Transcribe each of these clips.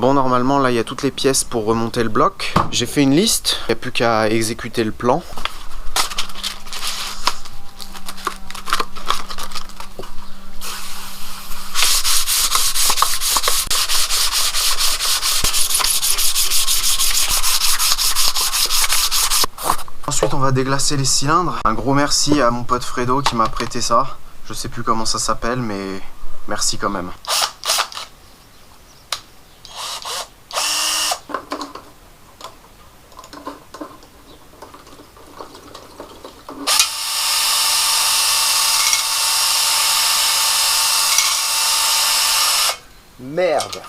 Bon, normalement là il y a toutes les pièces pour remonter le bloc. J'ai fait une liste, il n'y a plus qu'à exécuter le plan. Ensuite on va déglacer les cylindres. Un gros merci à mon pote Fredo qui m'a prêté ça. Je sais plus comment ça s'appelle mais merci quand même. Merde.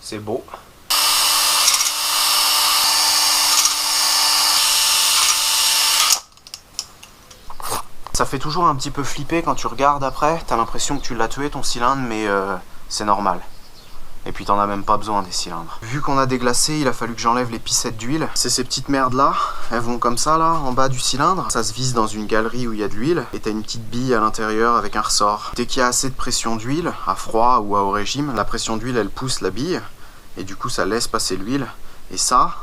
C'est beau. Ça fait toujours un petit peu flipper quand tu regardes après. T'as l'impression que tu l'as tué ton cylindre, mais c'est normal. Et puis t'en as même pas besoin des cylindres. Vu qu'on a déglacé, il a fallu que j'enlève les pissettes d'huile. C'est ces petites merdes là, elles vont comme ça là, en bas du cylindre. Ça se visse dans une galerie où il y a de l'huile. Et t'as une petite bille à l'intérieur avec un ressort. Dès qu'il y a assez de pression d'huile, à froid ou à haut régime, la pression d'huile elle pousse la bille. Et du coup ça laisse passer l'huile. Et ça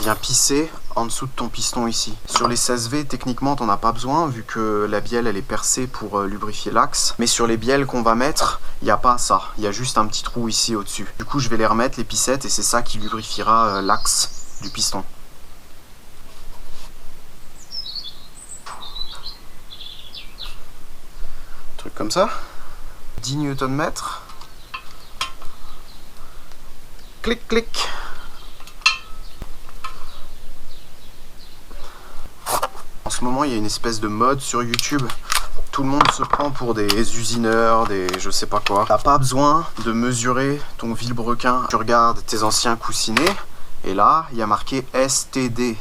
vient pisser en dessous de ton piston ici. Sur les 16V, techniquement t'en as pas besoin vu que la bielle elle est percée pour lubrifier l'axe. Mais sur les bielles qu'on va mettre, il n'y a pas ça. Il y a juste un petit trou ici au-dessus. Du coup je vais les remettre, les pissettes, et c'est ça qui lubrifiera l'axe du piston. Truc comme ça. 10 Nm. Clic clic. En ce moment, il y a une espèce de mode sur YouTube. Tout le monde se prend pour des usineurs, des je sais pas quoi. T'as pas besoin de mesurer ton vilebrequin. Tu regardes tes anciens coussinets, et là, il y a marqué STD.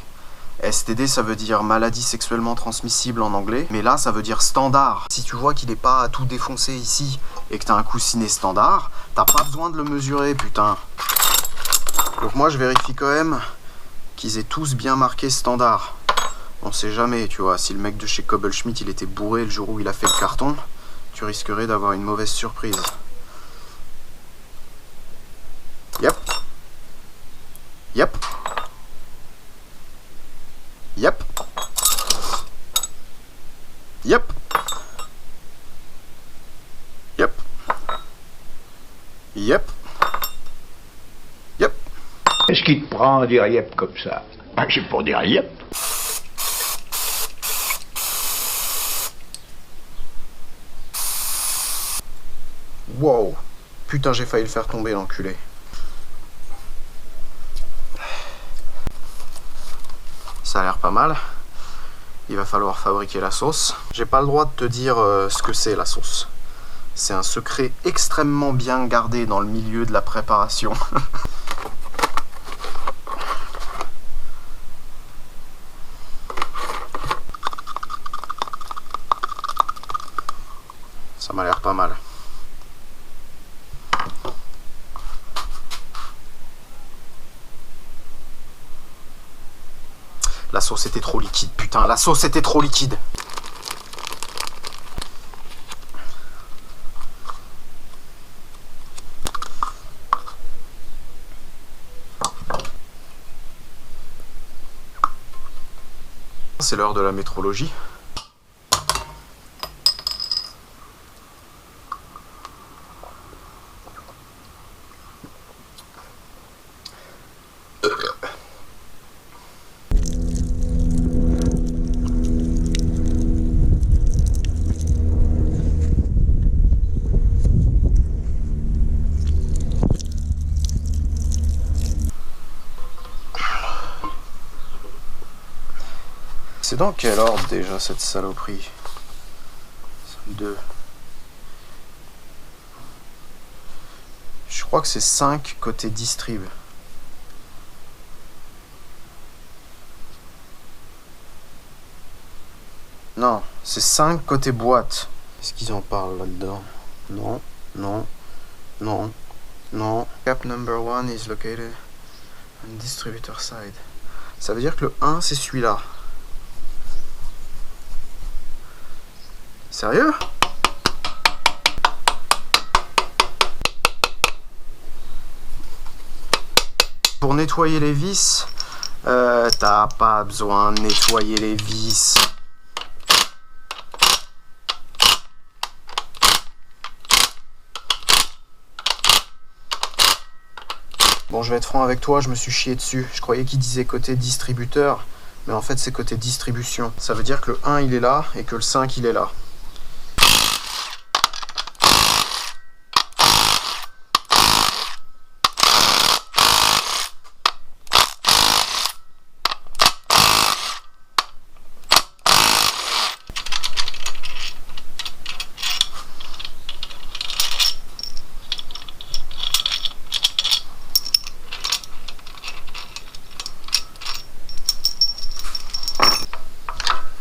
STD, ça veut dire maladie sexuellement transmissible en anglais. Mais là, ça veut dire standard. Si tu vois qu'il n'est pas tout défoncé ici, et que t'as un coussinet standard, t'as pas besoin de le mesurer, putain. Donc moi, je vérifie quand même qu'ils aient tous bien marqué standard. On sait jamais, tu vois, si le mec de chez Cobblschmidt il était bourré le jour où il a fait le carton, tu risquerais d'avoir une mauvaise surprise. Yep. Yep. Yep. Yep. Yep. Yep. Yep. Qu'est-ce qui te prend à dire yep comme ça? Ah, c'est pour dire yep. Wow. Putain, j'ai failli le faire tomber, l'enculé. Ça a l'air pas mal. Il va falloir fabriquer la sauce. J'ai pas le droit de te dire ce que c'est la sauce. C'est un secret extrêmement bien gardé dans le milieu de la préparation. Ça m'a l'air pas mal. La sauce était trop liquide, putain, la sauce était trop liquide. C'est l'heure de la métrologie. C'est dans quel ordre déjà cette saloperie? 2. Je crois que c'est 5 côté distrib. Non, c'est 5 côté boîte. Est-ce qu'ils en parlent là-dedans? Non, non, non, non. Cap number 1 is located on distributor side. Ça veut dire que le 1 c'est celui-là. Sérieux? Pour nettoyer les vis, t'as pas besoin de nettoyer les vis. Bon, je vais être franc avec toi, je me suis chié dessus. Je croyais qu'il disait côté distributeur, mais en fait c'est côté distribution. Ça veut dire que le 1 il est là et que le 5 il est là.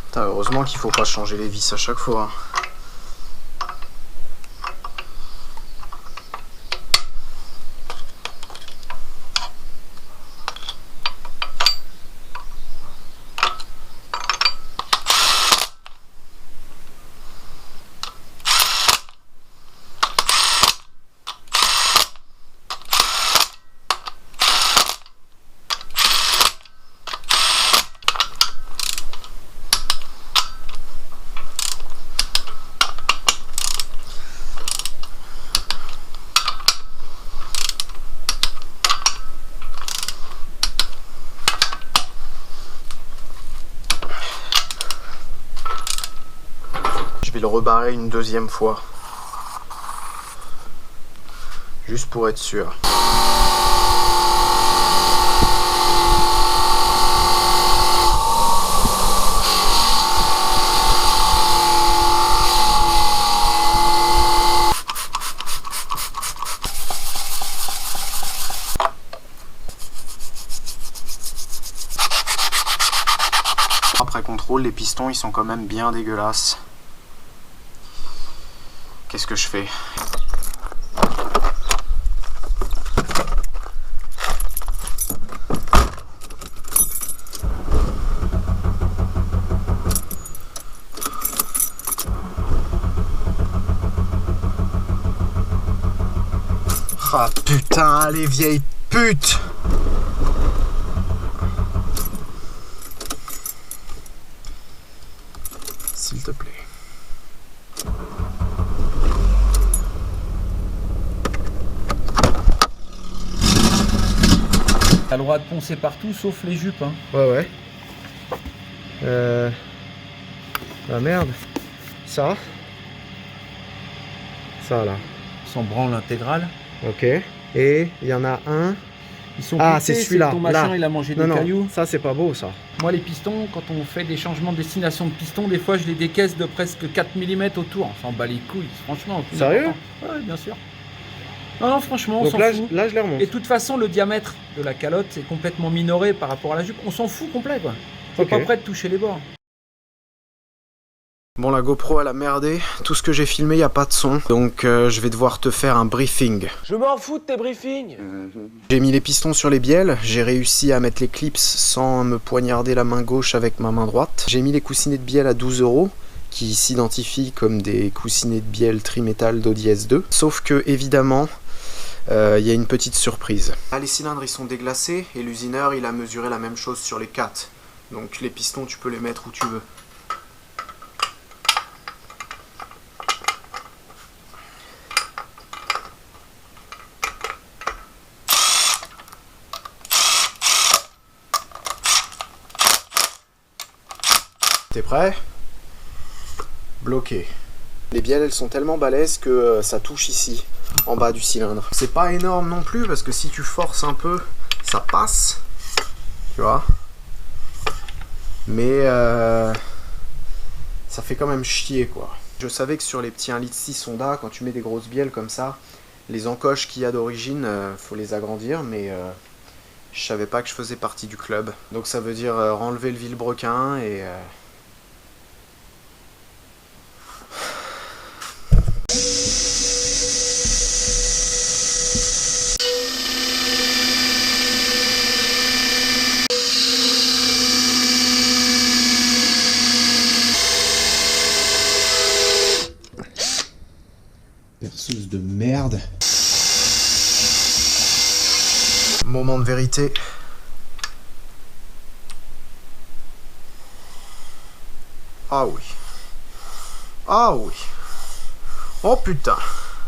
Putain, heureusement qu'il faut pas changer les vis à chaque fois. Je vais le rebarrer une deuxième fois. Juste pour être sûr. Après contrôle, les pistons ils sont quand même bien dégueulasses. Qu'est-ce que je fais? Ah putain, allez vieille pute! S'il te plaît. T'as le droit de poncer partout sauf les jupes. Hein. Ouais. Ah merde. Ça là. Sans branle intégrale. Ok. Et il y en a un. Ils sont Ah, pétés, c'est celui-là. Ton machin, Là. il a mangé Non, des non. cailloux. Ça, c'est pas beau, ça. Moi, les pistons, quand on fait des changements de destination de pistons, des fois, je les décaisse de presque 4 mm autour. On s'en bat les couilles, franchement. Sérieux? Ouais, bien sûr. Non, franchement, on Donc s'en là, fout. là, je les remonte. Et de toute façon, le diamètre de la calotte est complètement minoré par rapport à la jupe. On s'en fout complet, quoi. T'es pas prêt de toucher les bords. Bon, la GoPro elle a merdé, tout ce que j'ai filmé, il n'y a pas de son, donc je vais devoir te faire un briefing. Je m'en fous de tes briefings. J'ai mis les pistons sur les bielles, j'ai réussi à mettre les clips sans me poignarder la main gauche avec ma main droite. J'ai mis les coussinets de bielle à 12 €, qui s'identifient comme des coussinets de bielle Trimetal d'Odies 2, sauf que évidemment, il y a une petite surprise. Là, les cylindres ils sont déglacés, et l'usineur il a mesuré la même chose sur les 4, donc les pistons tu peux les mettre où tu veux. T'es prêt? Bloqué. Les bielles elles sont tellement balèzes que ça touche ici, en bas du cylindre. C'est pas énorme non plus parce que si tu forces un peu, ça passe. Tu vois? Mais ça fait quand même chier quoi. Je savais que sur les petits 1,6 litre Honda, quand tu mets des grosses bielles comme ça, les encoches qu'il y a d'origine, faut les agrandir, mais je savais pas que je faisais partie du club. Donc ça veut dire enlever le vilebrequin et... Perceuse de merde. Moment de vérité. Ah oui. Ah oui. Oh putain.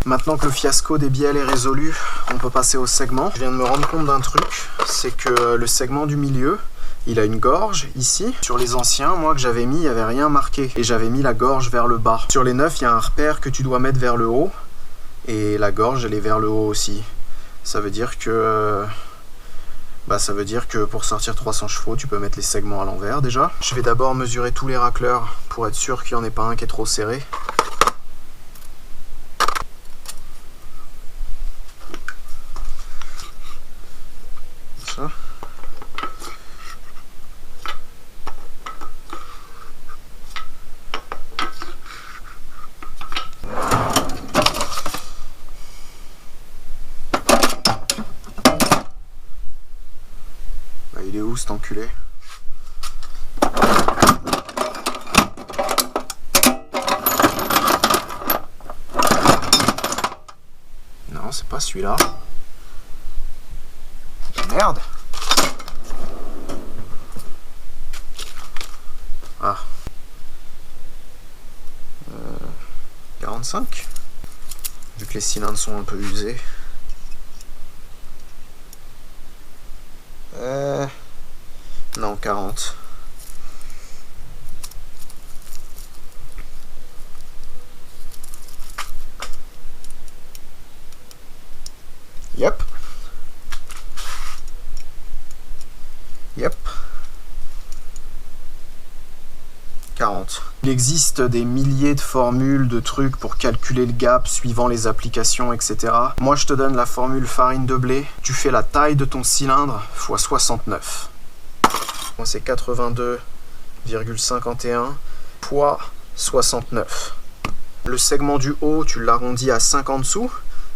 Maintenant que le fiasco des bielles est résolu, on peut passer au segment. Je viens de me rendre compte d'un truc, c'est que le segment du milieu, il a une gorge ici. Sur les anciens, moi que j'avais mis, il n'y avait rien marqué. Et j'avais mis la gorge vers le bas. Sur les neufs, il y a un repère que tu dois mettre vers le haut. Et la gorge, elle est vers le haut aussi. Ça veut dire que... ça veut dire que pour sortir 300 chevaux, tu peux mettre les segments à l'envers déjà. Je vais d'abord mesurer tous les racleurs pour être sûr qu'il n'y en ait pas un qui est trop serré. Ça. Il est où cet enculé? Non, c'est pas celui-là. Merde. Ah. 45. Vu que les cylindres sont un peu usés. Non, 40. Yep. Yep. 40. Il existe des milliers de formules, de trucs pour calculer le gap suivant les applications, etc. Moi, je te donne la formule farine de blé. Tu fais la taille de ton cylindre x 69. Moi, c'est 82,51 fois 69. Le segment du haut, tu l'arrondis à 5 en dessous.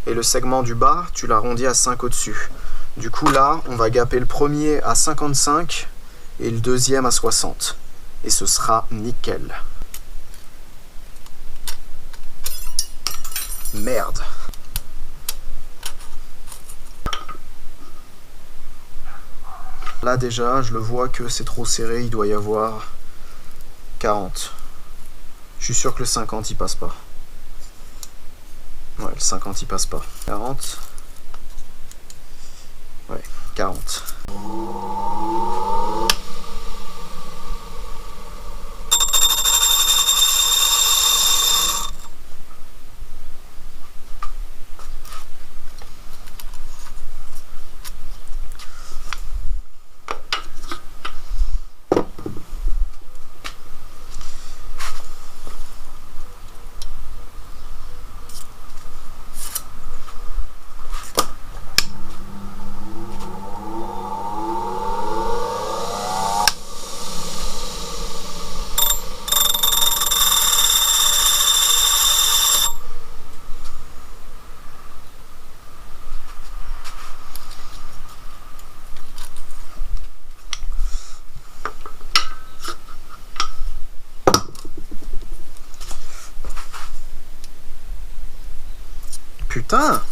Et le segment du bas, tu l'arrondis à 5 au-dessus. Du coup, là, on va gaper le premier à 55 et le deuxième à 60. Et ce sera nickel. Merde. Là déjà, je le vois que c'est trop serré, il doit y avoir 40. Je suis sûr que le 50 il passe pas. Ouais, le 50 il passe pas. 40. Ouais, 40. Putain!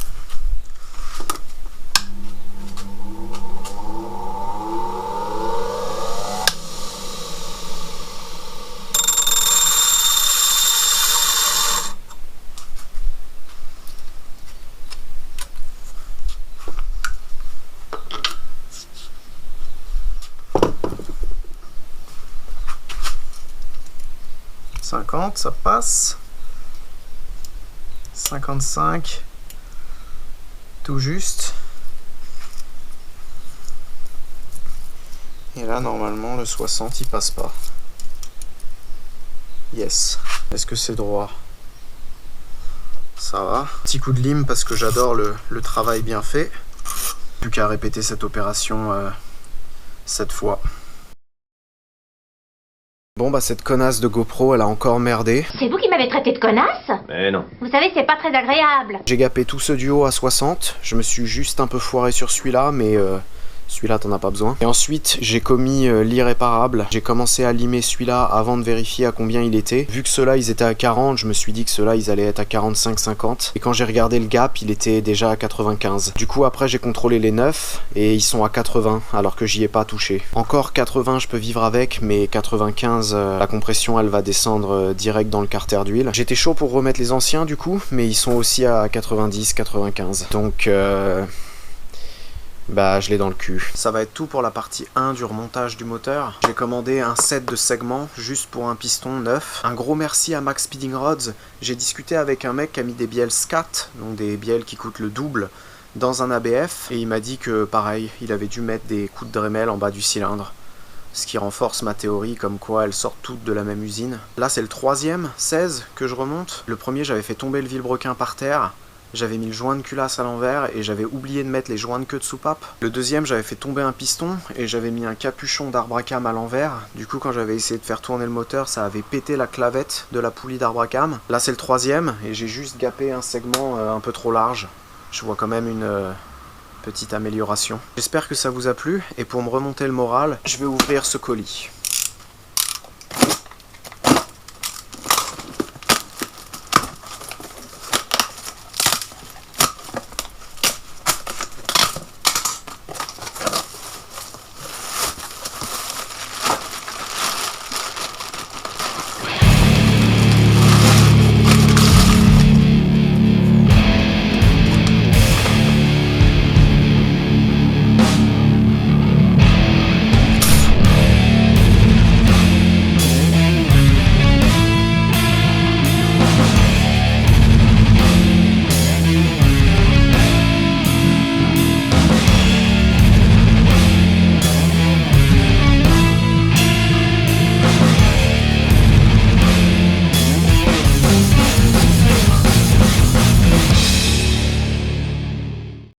Ça passe. 55. Tout juste. Et là, normalement, le 60, il passe pas. Yes. Est-ce que c'est droit? Ça va. Petit coup de lime parce que j'adore le travail bien fait. Plus qu'à répéter cette opération 7 fois. Bon bah cette connasse de GoPro elle a encore merdé. C'est vous qui m'avez traité de connasse? Mais non. Vous savez, c'est pas très agréable. J'ai gapé tout ce duo à 60, je me suis juste un peu foiré sur celui-là, mais Celui-là, t'en as pas besoin. Et ensuite, j'ai commis l'irréparable. J'ai commencé à limer celui-là avant de vérifier à combien il était. Vu que ceux-là, ils étaient à 40, je me suis dit que ceux-là, ils allaient être à 45-50. Et quand j'ai regardé le gap, il était déjà à 95. Du coup, après, j'ai contrôlé les 9 et ils sont à 80, alors que j'y ai pas touché. Encore 80, je peux vivre avec, mais 95, la compression, elle va descendre direct dans le carter d'huile. J'étais chaud pour remettre les anciens, du coup, mais ils sont aussi à 90-95. Donc... bah je l'ai dans le cul. Ça va être tout pour la partie 1 du remontage du moteur. J'ai commandé un set de segments juste pour un piston neuf. Un gros merci à Max Speeding Rods. J'ai discuté avec un mec qui a mis des bielles SCAT, donc des bielles qui coûtent le double, dans un ABF. Et il m'a dit que pareil, il avait dû mettre des coups de Dremel en bas du cylindre. Ce qui renforce ma théorie comme quoi elles sortent toutes de la même usine. Là c'est le troisième 16 que je remonte. Le premier j'avais fait tomber le vilebrequin par terre. J'avais mis le joint de culasse à l'envers et j'avais oublié de mettre les joints de queue de soupape. Le deuxième, j'avais fait tomber un piston et j'avais mis un capuchon d'arbre à cam à l'envers. Du coup, quand j'avais essayé de faire tourner le moteur, ça avait pété la clavette de la poulie d'arbre à cam. Là, c'est le troisième et j'ai juste gapé un segment un peu trop large. Je vois quand même une petite amélioration. J'espère que ça vous a plu et pour me remonter le moral, je vais ouvrir ce colis.